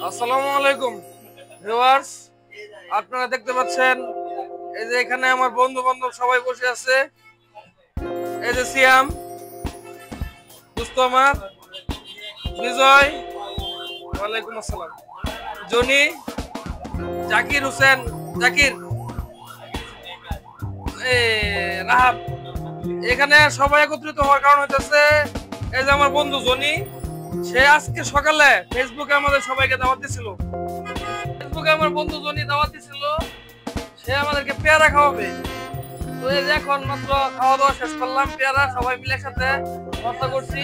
আসসালামু আলাইকুম ভিউয়ার্স, আপনারা দেখতে পাচ্ছেন এই যে এখানে আমার বন্ধু বান্ধব সবাই বসে আছে। এই যে সিয়াম, দোস্ত আমার, বিজয়, ওয়ালাইকুম আসসালাম, জনি, জাকির হোসেন, জাকির, রাহাব। এখানে সবাই একত্রিত হওয়ার কারণ হচ্ছে এই যে আমার বন্ধু জনি, সে আজকে সকালে ফেসবুকে আমাদের সবাইকে দাওয়াত দিছিল। ফেসবুকে আমার বন্ধু জনি দাওয়াত দিছিল, সে আমাদেরকে পেয়ারা খাওয়াবে। তো এই যে এখন মাত্র খাওয়া দাওয়া শেষ করলাম, পেয়ারা সবাই মিলে সাথে ভর্তা করছি।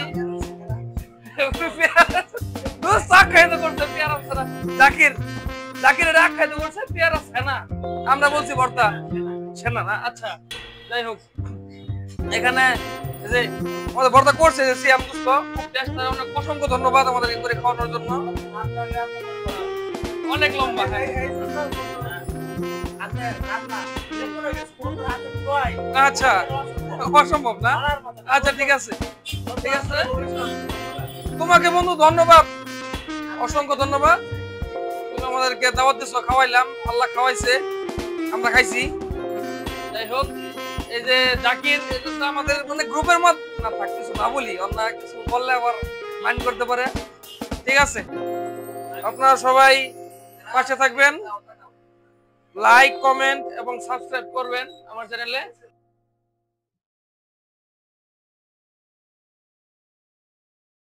জাকির জাকির রাগ খাইতে করছে পেয়ারা ছানা, আমরা বলছি ভর্তা ছানা না। আচ্ছা যাই হোক, এখানে যে আমাদের ভর্তা করছে যে সিয়াম দোস্ত, খুব টেস্ট। অনেক অসংখ্য ধন্যবাদ আমাদের করে খাওয়ানোর জন্য। অনেক লম্বা, আচ্ছা অসম্ভব না। আচ্ছা ঠিক আছে, ঠিক আছে, তোমাকে বন্ধু ধন্যবাদ, অসংখ্য ধন্যবাদ। তুমি আমাদেরকে দাওয়াত দিছো, খাওয়াইলাম, আল্লাহ খাওয়াইছে, আমরা খাইছি। যাই হোক, এই যে জাকির আমাদের মানে গ্রুপের মধ্যে না থাক, কিছু না বলি, অন্য কিছু বললে আবার মাইন্ড করতে পারে। ঠিক আছে, আপনারা সবাই পাশে থাকবেন, লাইক, কমেন্ট এবং সাবস্ক্রাইব করবেন আমার চ্যানেলে।